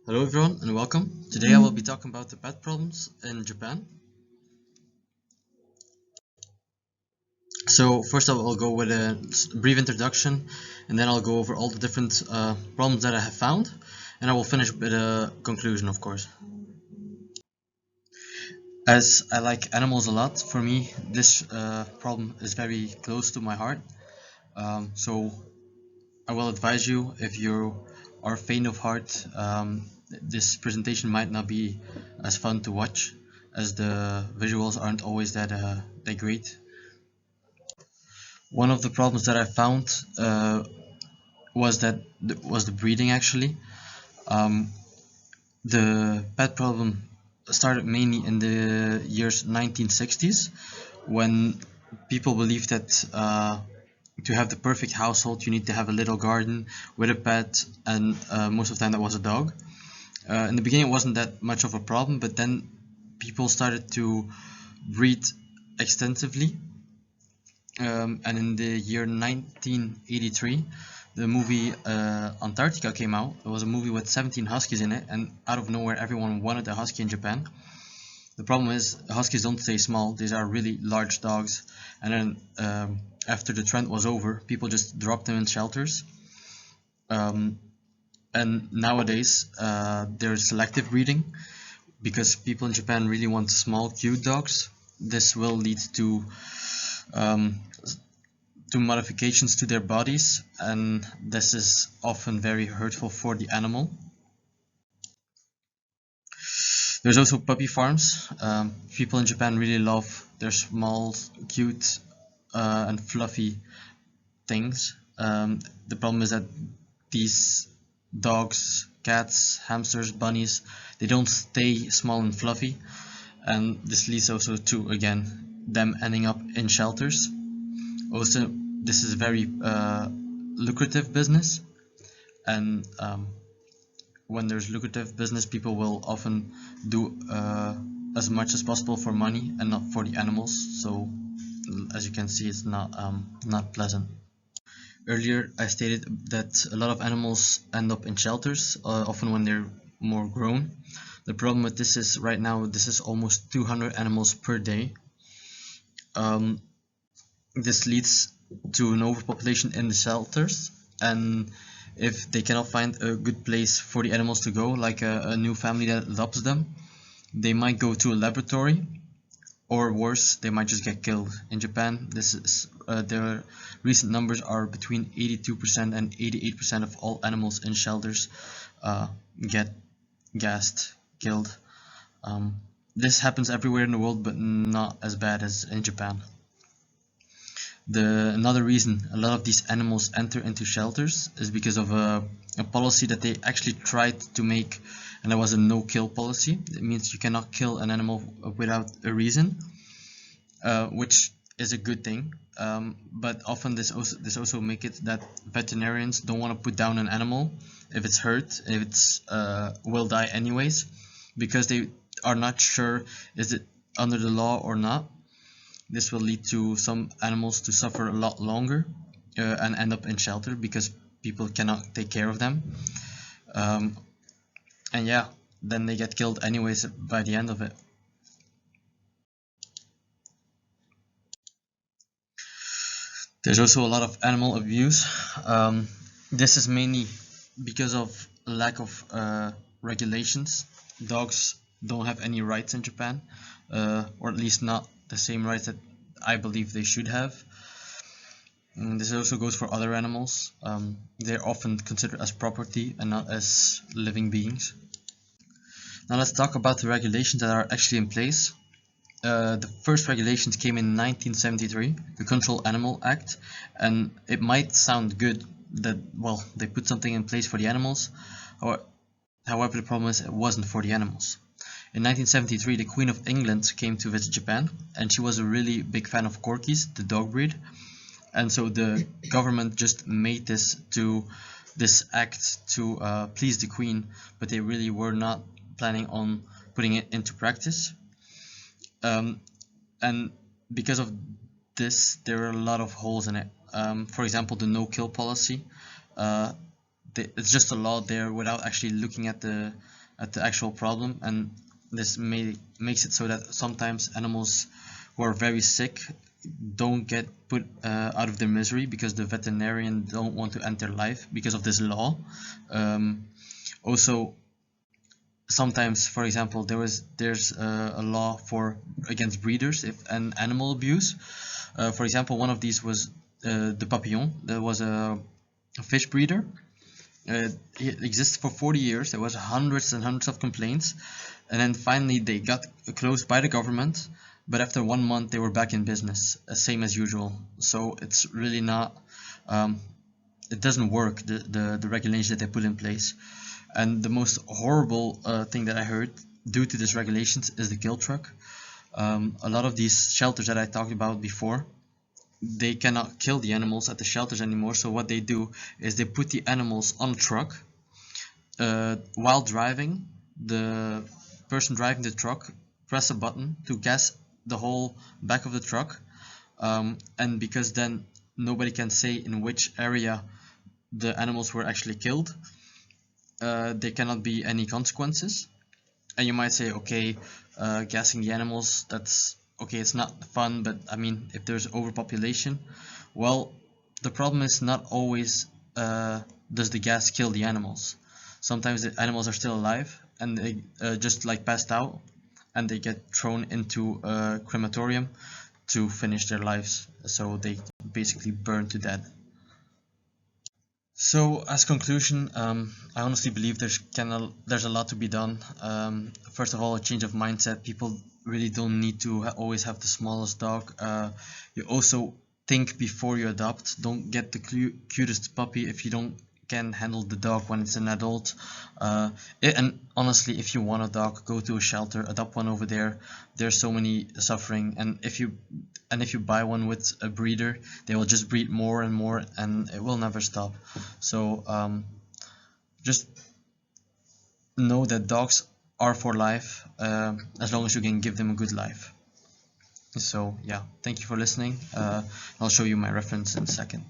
Hello everyone and welcome. Today I will be talking about the pet problems in Japan. So first of all I'll go with a brief introduction and then I'll go over all the different problems that I have found and I will finish with a conclusion, of course. As I like animals a lot, for me this problem is very close to my heart. So I will advise you, if you are faint of heart, this presentation might not be as fun to watch, as the visuals aren't always that great. One of the problems that I found was the breeding actually. Um, the pet problem started mainly in the years 1960s, when people believed that to have the perfect household you need to have a little garden with a pet, and most of the time that was a dog. In the beginning it wasn't that much of a problem, but then people started to breed extensively, and in the year 1983 the movie Antarctica came out. It was a movie with 17 huskies in it, and out of nowhere everyone wanted a husky in Japan. The problem is huskies don't stay small, these are really large dogs, and then after the trend was over people just dropped them in shelters. And nowadays there's selective breeding because people in Japan really want small cute dogs. This will lead um, to modifications to their bodies, and this is often very hurtful for the animal. There's also puppy farms. People in Japan really love their small, cute, and fluffy things. The problem is that these dogs, cats, hamsters, bunnies, they don't stay small and fluffy, and this leads also to, again, them ending up in shelters. Also, this is a very lucrative business, and when there's lucrative business, people will often do as much as possible for money and not for the animals. So, as you can see, it's not pleasant. Earlier, I stated that a lot of animals end up in shelters, often when they're more grown. The problem with this is right now, this is almost 200 animals per day. This leads to an overpopulation in the shelters, and if they cannot find a good place for the animals to go, like a new family that loves them, they might go to a laboratory, or worse, they might just get killed. In Japan, their recent numbers are between 82% and 88% of all animals in shelters get gassed, killed. This happens everywhere in the world, but not as bad as in Japan. Another reason a lot of these animals enter into shelters is because of a policy that they actually tried to make, and that was a no-kill policy. It means you cannot kill an animal without a reason, which is a good thing. But often this also make it that veterinarians don't want to put down an animal if it's hurt, if it's will die anyways, because they are not sure is it under the law or not. This will lead to some animals to suffer a lot longer and end up in shelter because people cannot take care of them. Um, and yeah, then they get killed anyways by the end of it. There's also a lot of animal abuse. This is mainly because of lack of regulations. Dogs don't have any rights in Japan, or at least not the same rights that I believe they should have. This also goes for other animals. They're often considered as property and not as living beings. Now let's talk about the regulations that are actually in place. The first regulations came in 1973, the Control Animal Act, and it might sound good that, well, they put something in place for the animals. However, the problem is it wasn't for the animals. In 1973, the Queen of England came to visit Japan, and she was a really big fan of Corgis, the dog breed. And so the government just made this act to please the Queen, but they really were not planning on putting it into practice. And because of this, there are a lot of holes in it. For example, the no-kill policy. it's just a law there without actually looking at the actual problem, and this makes it so that sometimes animals who are very sick don't get put out of their misery because the veterinarian don't want to end their life because of this law. Also, sometimes, for example, there's a law against breeders if an animal abuse. For example, one of these was the Papillon. That was a fish breeder. It existed for 40 years. There was hundreds and hundreds of complaints, and then finally they got closed by the government. But after 1 month, they were back in business, same as usual. So it's really not. It doesn't work. The regulations that they put in place, and the most horrible thing that I heard due to these regulations is the kill truck. A lot of these shelters that I talked about before, they cannot kill the animals at the shelters anymore. So what they do is they put the animals on a truck. While driving, the person driving the truck press a button to gas the whole back of the truck, and because then nobody can say in which area the animals were actually killed, there cannot be any consequences. And you might say, okay, gassing the animals, that's okay, it's not fun, but I mean, if there's overpopulation, well, the problem is not always does the gas kill the animals. Sometimes the animals are still alive and they just like passed out, and they get thrown into a crematorium to finish their lives, so they basically burn to death. So as conclusion, I honestly believe there's a lot to be done. First of all, a change of mindset. People really don't need to always have the smallest dog. You also think before you adopt. Don't get the cutest puppy if you don't can handle the dog when it's an adult. And honestly, if you want a dog, go to a shelter, adopt one over there. There's so many suffering, and if you buy one with a breeder, they will just breed more and more, and it will never stop. So just know that dogs are for life, as long as you can give them a good life. So yeah, thank you for listening. I'll show you my reference in a second.